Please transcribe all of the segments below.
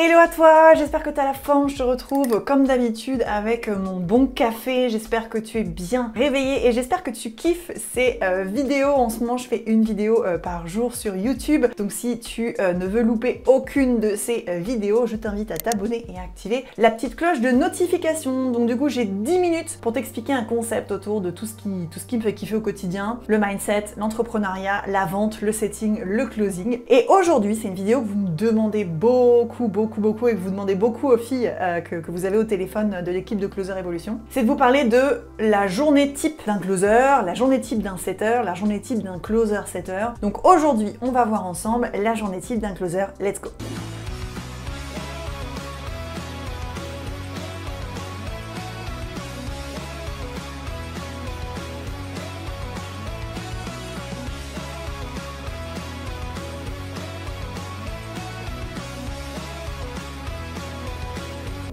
Hello à toi, j'espère que tu as la forme, je te retrouve comme d'habitude avec mon bon café, j'espère que tu es bien réveillé et j'espère que tu kiffes ces vidéos. En ce moment je fais une vidéo par jour sur YouTube, donc si tu ne veux louper aucune de ces vidéos, je t'invite à t'abonner et à activer la petite cloche de notification. Donc du coup j'ai 10 minutes pour t'expliquer un concept autour de tout ce qui me fait kiffer au quotidien, le mindset, l'entrepreneuriat, la vente, le setting, le closing. Et aujourd'hui c'est une vidéo que vous me demandez beaucoup et que vous demandez beaucoup aux filles que vous avez au téléphone de l'équipe de Closer Evolution, c'est de vous parler de la journée type d'un closer, la journée type d'un setter, la journée type d'un closer setter. Donc aujourd'hui, on va voir ensemble la journée type d'un closer. Let's go!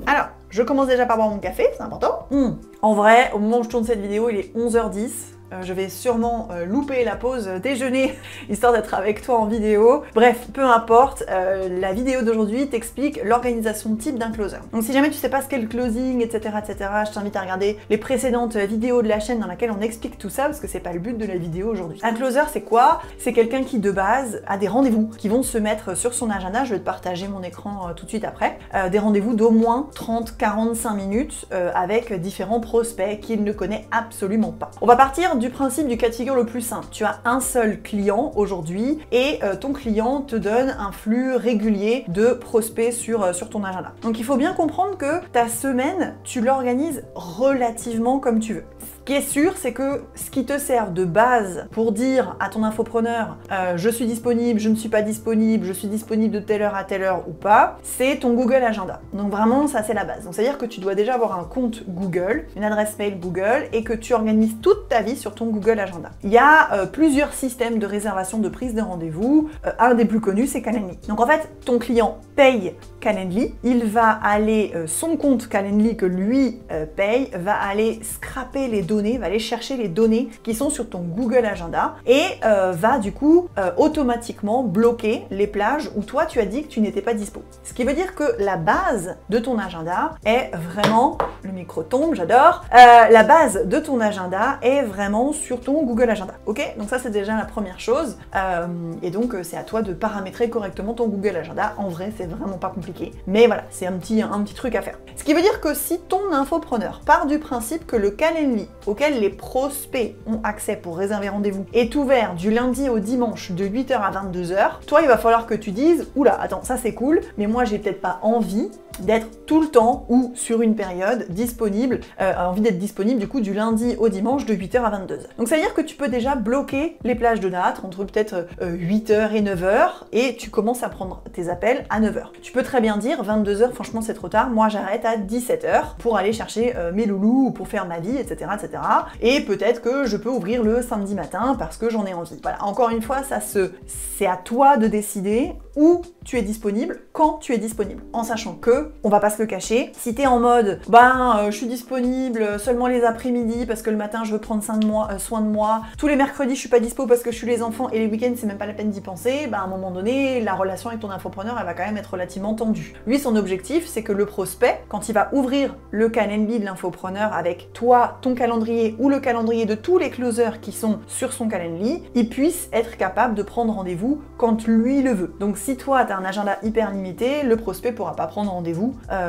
Alors, je commence déjà par boire mon café, c'est important. En vrai, au moment où je tourne cette vidéo, il est 11h10. Je vais sûrement louper la pause déjeuner, histoire d'être avec toi en vidéo. Bref, peu importe, la vidéo d'aujourd'hui t'explique l'organisation type d'un closer. Donc si jamais tu sais pas ce qu'est le closing, etc., je t'invite à regarder les précédentes vidéos de la chaîne dans laquelle on explique tout ça, parce que c'est pas le but de la vidéo aujourd'hui. Un closer, c'est quoi? C'est quelqu'un qui, de base, a des rendez-vous qui vont se mettre sur son agenda. Je vais te partager mon écran tout de suite après. Des rendez-vous d'au moins 30-45 minutes avec différents prospects qu'il ne connaît absolument pas. On va partir du principe du cas de figure le plus simple. Tu as un seul client aujourd'hui et ton client te donne un flux régulier de prospects sur ton agenda. Donc il faut bien comprendre que ta semaine, tu l'organises relativement comme tu veux. Ce qui est sûr, c'est que ce qui te sert de base pour dire à ton infopreneur je suis disponible, je ne suis pas disponible, je suis disponible de telle heure à telle heure ou pas, c'est ton Google Agenda. Donc vraiment, ça c'est la base. Donc c'est-à-dire que tu dois déjà avoir un compte Google, une adresse mail Google et que tu organises toute ta vie sur ton Google Agenda. Il y a plusieurs systèmes de réservation de prise de rendez-vous. Un des plus connus, c'est Calendly. Donc en fait, ton client paye Calendly, il va aller, son compte Calendly que lui paye, va aller scraper les données, va aller chercher les données qui sont sur ton Google Agenda et va du coup automatiquement bloquer les plages où toi tu as dit que tu n'étais pas dispo. Ce qui veut dire que la base de ton agenda est vraiment, le micro tombe, j'adore, la base de ton agenda est vraiment sur ton Google Agenda. Ok? Donc ça c'est déjà la première chose et donc c'est à toi de paramétrer correctement ton Google Agenda. En vrai c'est vraiment pas compliqué, mais voilà, c'est un petit truc à faire. Ce qui veut dire que si ton infopreneur part du principe que le Calendly auquel les prospects ont accès pour réserver rendez-vous est ouvert du lundi au dimanche de 8h à 22h, toi il va falloir que tu dises oula, attends, ça c'est cool, mais moi j'ai peut-être pas envie d'être tout le temps ou sur une période disponible, envie d'être disponible du coup du lundi au dimanche de 8h à 22h. Donc ça veut dire que tu peux déjà bloquer les plages de date entre peut-être 8h et 9h et tu commences à prendre tes appels à 9h. Tu peux très bien dire 22h, franchement c'est trop tard, moi j'arrête à 17h pour aller chercher mes loulous ou pour faire ma vie, etc. Et peut-être que je peux ouvrir le samedi matin parce que j'en ai envie. Voilà, encore une fois, c'est à toi de décider où tu es disponible, quand tu es disponible. En sachant que, on va pas se le cacher, si t'es en mode je suis disponible seulement les après-midi parce que le matin je veux prendre soin de moi, tous les mercredis je suis pas dispo parce que je suis les enfants et les week-ends c'est même pas la peine d'y penser, à un moment donné la relation avec ton infopreneur elle va quand même être relativement tendue. Lui son objectif c'est que le prospect, quand il va ouvrir le calendrier de l'infopreneur avec toi, ton calendrier ou le calendrier de tous les closers qui sont sur son calendrier, il puisse être capable de prendre rendez-vous quand lui le veut. Donc si toi t'as un agenda hyper limité, le prospect pourra pas prendre rendez-vous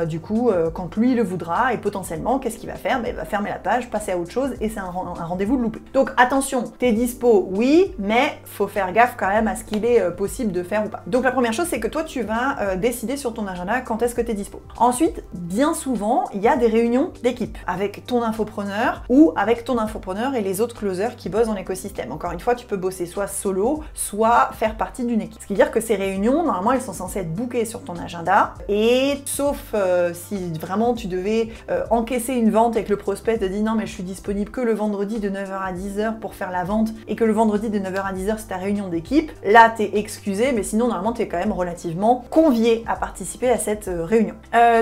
du coup quand lui le voudra et potentiellement qu'est-ce qu'il va faire? Il va fermer la page, passer à autre chose et c'est un rendez-vous de loupé. Donc attention, t'es dispo, oui, mais faut faire gaffe quand même à ce qu'il est possible de faire ou pas. Donc la première chose c'est que toi tu vas décider sur ton agenda quand est-ce que t'es dispo. Ensuite, bien souvent, il y a des réunions d'équipe avec ton infopreneur ou avec ton infopreneur et les autres closers qui bossent dans l'écosystème. Encore une fois, tu peux bosser soit solo, soit faire partie d'une équipe. Ce qui veut dire que ces réunions, normalement, elles sont censées être bookées sur ton agenda et sauf si vraiment tu devais encaisser une vente et que le prospect te dit non mais je suis disponible que le vendredi de 9h à 10h pour faire la vente et que le vendredi de 9h à 10h c'est ta réunion d'équipe, là t'es excusé, mais sinon normalement t'es quand même relativement convié à participer à cette réunion.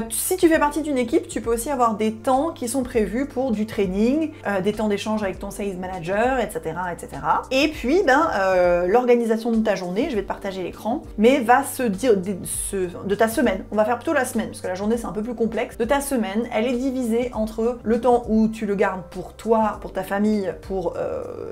Si tu fais partie d'une équipe, tu peux aussi avoir des temps qui sont prévus pour du training, des temps d'échange avec ton sales manager, etc. Et puis l'organisation de ta journée, je vais te partager l'écran, mais va se de ta semaine, on va faire plutôt la semaine, parce que la journée c'est un peu plus complexe, de ta semaine, elle est divisée entre le temps où tu le gardes pour toi, pour ta famille, pour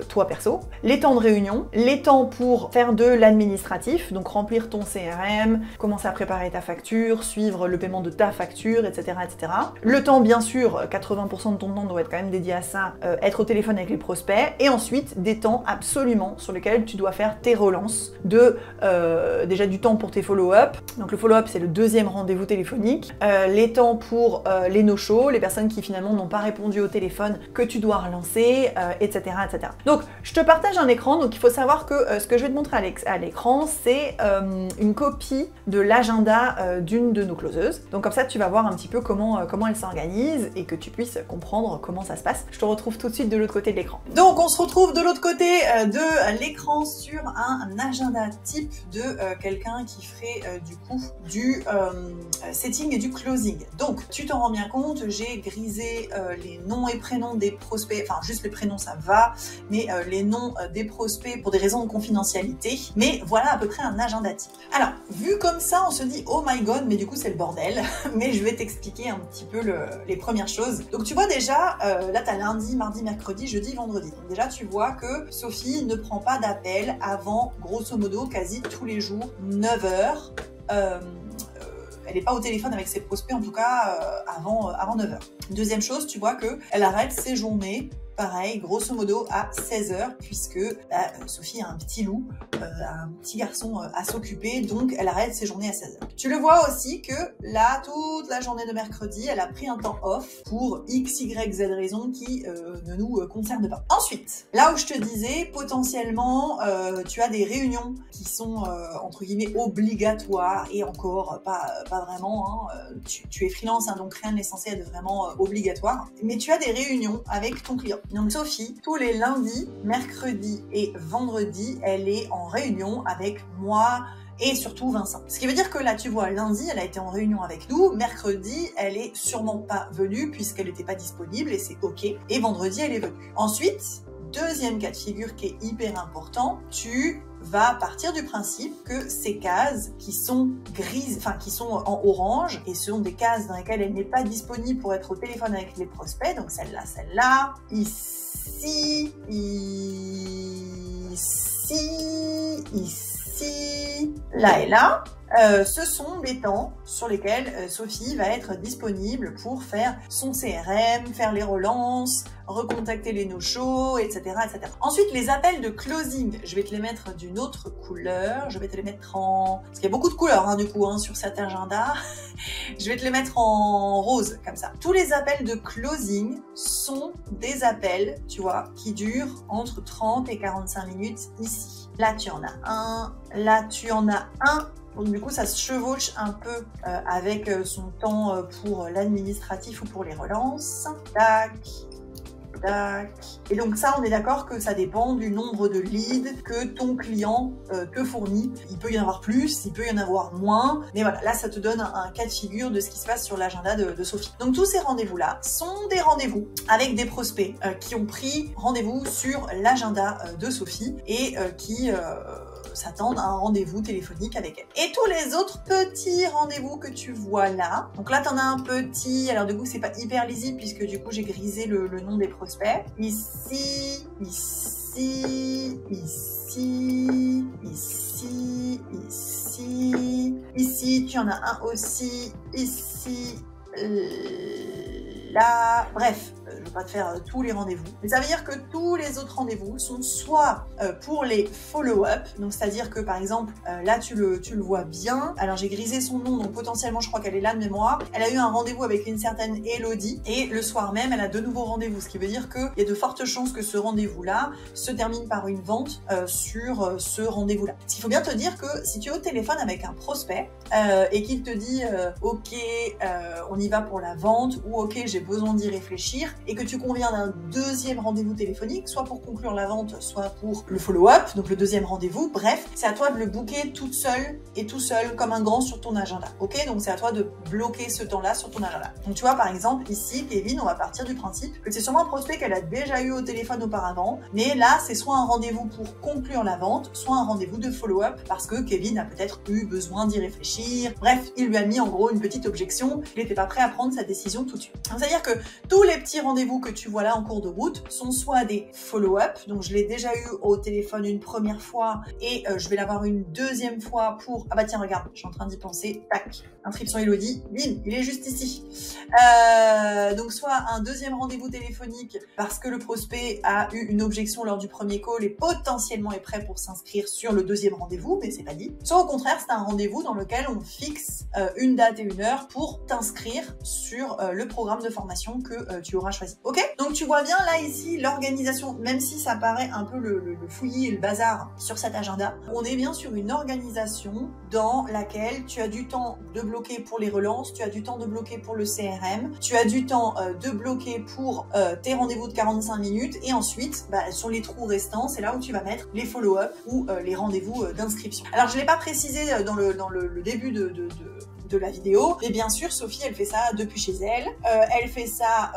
toi perso, les temps de réunion, les temps pour faire de l'administratif, donc remplir ton CRM, commencer à préparer ta facture, suivre le paiement de ta facture, etc. etc. Le temps, bien sûr, 80% de ton temps doit être quand même dédié à ça, être au téléphone avec les prospects, et ensuite des temps absolument sur lesquels tu dois faire tes relances, déjà du temps pour tes follow-up, donc le follow-up c'est le deuxième rendez-vous téléphonique, les temps pour les no-shows, les personnes qui finalement n'ont pas répondu au téléphone que tu dois relancer, etc., etc. Donc je te partage un écran, donc il faut savoir que ce que je vais te montrer à l'écran c'est une copie de l'agenda d'une de nos closeuses, donc comme ça tu vas voir un petit peu comment elle s'organise et que tu puisses comprendre comment ça se passe. Je te retrouve tout de suite de l'autre côté de l'écran. Donc on se retrouve de l'autre côté de l'écran sur un agenda type de quelqu'un qui ferait du coup du setting et du closing. Donc tu t'en rends bien compte, j'ai grisé les noms et prénoms des prospects, enfin juste les prénoms ça va, mais les noms des prospects pour des raisons de confidentialité, mais voilà à peu près un agenda type. Alors vu comme ça on se dit oh my god mais du coup c'est le bordel, mais je vais t'expliquer un petit peu les premières choses. Donc tu vois déjà, là tu as lundi, mardi, mercredi, jeudi, vendredi. Donc déjà tu vois que Sophie ne prend pas d'appel avant grosso modo quasi tous les jours 9h. Elle n'est pas au téléphone avec ses prospects en tout cas avant 9h. Deuxième chose, tu vois qu'elle arrête ses journées pareil, grosso modo à 16h, puisque Sophie a un petit loup, un petit garçon à s'occuper, donc elle arrête ses journées à 16h. Tu le vois aussi que là, toute la journée de mercredi, elle a pris un temps off pour X, Y, Z raison qui ne nous concerne pas. Ensuite, là où je te disais, potentiellement, tu as des réunions qui sont, entre guillemets, obligatoires, et encore, pas vraiment, hein, tu es freelance, hein, donc rien n'est censé être vraiment obligatoire, mais tu as des réunions avec ton client. Donc Sophie, tous les lundis, mercredis et vendredis, elle est en réunion avec moi et surtout Vincent. Ce qui veut dire que là, tu vois, lundi, elle a été en réunion avec nous, mercredi, elle est sûrement pas venue puisqu'elle n'était pas disponible et c'est ok, et vendredi, elle est venue. Ensuite, deuxième cas de figure qui est hyper important, tu vas partir du principe que ces cases qui sont grises, enfin qui sont en orange, et ce sont des cases dans lesquelles elle n'est pas disponible pour être au téléphone avec les prospects, donc celle-là, ici, là et là, ce sont des temps sur lesquels Sophie va être disponible pour faire son CRM, faire les relances, recontacter les no-shows, etc., etc. Ensuite, les appels de closing, je vais te les mettre d'une autre couleur, je vais te les mettre en... Parce qu'il y a beaucoup de couleurs, hein, du coup, hein, sur cet agenda. Je vais te les mettre en rose, comme ça. Tous les appels de closing sont des appels, tu vois, qui durent entre 30 et 45 minutes ici. Là, tu en as un, là, tu en as un. Donc du coup, ça se chevauche un peu avec son temps pour l'administratif ou pour les relances. Tac, tac. Et donc ça, on est d'accord que ça dépend du nombre de leads que ton client te fournit. Il peut y en avoir plus, il peut y en avoir moins. Mais voilà, là, ça te donne un cas de figure de ce qui se passe sur l'agenda de Sophie. Donc tous ces rendez-vous-là sont des rendez-vous avec des prospects qui ont pris rendez-vous sur l'agenda de Sophie et qui... s'attendent à un rendez-vous téléphonique avec elle. Et tous les autres petits rendez-vous que tu vois là, donc là t'en as un petit, alors du coup c'est pas hyper lisible puisque du coup j'ai grisé le nom des prospects. Ici, ici, ici, ici, ici, ici, tu en as un aussi, ici, là, bref, je ne vais pas te faire tous les rendez-vous, mais ça veut dire que tous les autres rendez-vous sont soit pour les follow-up, donc c'est-à-dire que par exemple, là tu le vois bien, alors j'ai grisé son nom, donc potentiellement je crois qu'elle est là de mémoire, elle a eu un rendez-vous avec une certaine Elodie, et le soir même, elle a de nouveaux rendez-vous, ce qui veut dire qu'il y a de fortes chances que ce rendez-vous-là se termine par une vente sur ce rendez-vous-là. Ce qu'il faut bien te dire que si tu es au téléphone avec un prospect et qu'il te dit ok, on y va pour la vente, ou ok, j'ai besoin d'y réfléchir, et que que tu conviens d'un deuxième rendez-vous téléphonique, soit pour conclure la vente, soit pour le follow-up, donc le deuxième rendez-vous. Bref, c'est à toi de le booker toute seule et tout seul comme un grand sur ton agenda. Ok, donc c'est à toi de bloquer ce temps-là sur ton agenda. Donc tu vois, par exemple, ici, Kevin, on va partir du principe que c'est sûrement un prospect qu'elle a déjà eu au téléphone auparavant, mais là, c'est soit un rendez-vous pour conclure la vente, soit un rendez-vous de follow-up parce que Kevin a peut-être eu besoin d'y réfléchir. Bref, il lui a mis en gros une petite objection, il n'était pas prêt à prendre sa décision tout de suite. C'est-à-dire que tous les petits rendez-vous que tu vois là en cours de route sont soit des follow-up, donc je l'ai déjà eu au téléphone une première fois et je vais l'avoir une deuxième fois pour... Ah bah tiens, regarde, je suis en train d'y penser, tac, inscription Elodie, bim, il est juste ici. Donc soit un deuxième rendez-vous téléphonique parce que le prospect a eu une objection lors du premier call et potentiellement est prêt pour s'inscrire sur le deuxième rendez-vous, mais c'est pas dit. Soit au contraire, c'est un rendez-vous dans lequel on fixe une date et une heure pour t'inscrire sur le programme de formation que tu auras choisi. Ok? Donc tu vois bien là ici l'organisation, même si ça paraît un peu le fouillis et le bazar sur cet agenda, on est bien sur une organisation dans laquelle tu as du temps de bloquer pour les relances, tu as du temps de bloquer pour le CRM, tu as du temps de bloquer pour tes rendez-vous de 45 minutes et ensuite sur les trous restants, c'est là où tu vas mettre les follow-up ou les rendez-vous d'inscription. Alors je l'ai pas précisé dans le début de la vidéo, mais bien sûr Sophie elle fait ça depuis chez elle, elle fait ça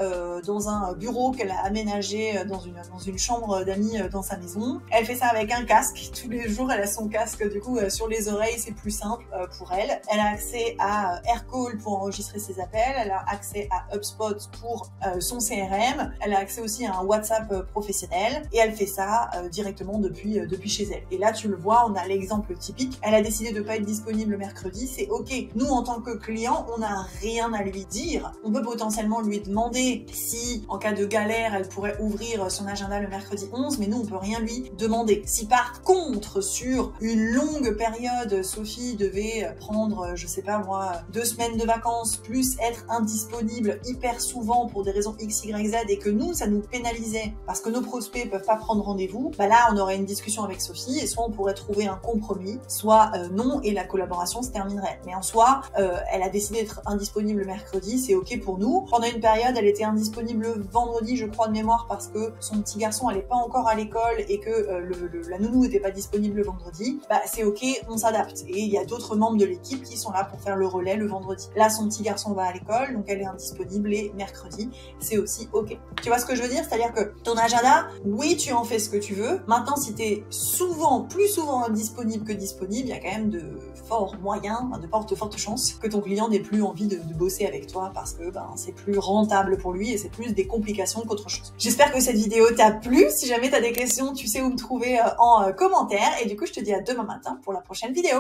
dans un bureau qu'elle a aménagé dans une chambre d'amis dans sa maison, elle fait ça avec un casque, tous les jours elle a son casque du coup sur les oreilles, c'est plus simple pour elle. Elle a accès à Aircall pour enregistrer ses appels, elle a accès à HubSpot pour son CRM, elle a accès aussi à un WhatsApp professionnel et elle fait ça directement depuis chez elle. Et là tu le vois, on a l'exemple typique, elle a décidé de pas être disponible le mercredi, c'est ok, nous en tant que client, on n'a rien à lui dire. On peut potentiellement lui demander si, en cas de galère, elle pourrait ouvrir son agenda le mercredi 11, mais nous, on peut rien lui demander. Si par contre, sur une longue période, Sophie devait prendre, je sais pas moi, 2 semaines de vacances, plus être indisponible hyper souvent pour des raisons X, Y, Z, et que nous, ça nous pénalisait parce que nos prospects peuvent pas prendre rendez-vous, là, on aurait une discussion avec Sophie, et soit on pourrait trouver un compromis, soit non, et la collaboration se terminerait. Mais en soi, elle a décidé d'être indisponible le mercredi, c'est ok pour nous. Pendant une période, elle était indisponible le vendredi, je crois de mémoire, parce que son petit garçon allait pas encore à l'école et que la nounou n'était pas disponible le vendredi. C'est ok, on s'adapte. Et il y a d'autres membres de l'équipe qui sont là pour faire le relais le vendredi. Là, son petit garçon va à l'école, donc elle est indisponible les mercredis. C'est aussi ok. Tu vois ce que je veux dire? C'est-à-dire que ton agenda, oui, tu en fais ce que tu veux. Maintenant, si t'es plus souvent indisponible que disponible, il y a quand même de forts moyens, de fortes chances que ton client n'ait plus envie de bosser avec toi parce que c'est plus rentable pour lui et c'est plus des complications qu'autre chose. J'espère que cette vidéo t'a plu. Si jamais t'as des questions, tu sais où me trouver en commentaire et du coup je te dis à demain matin pour la prochaine vidéo.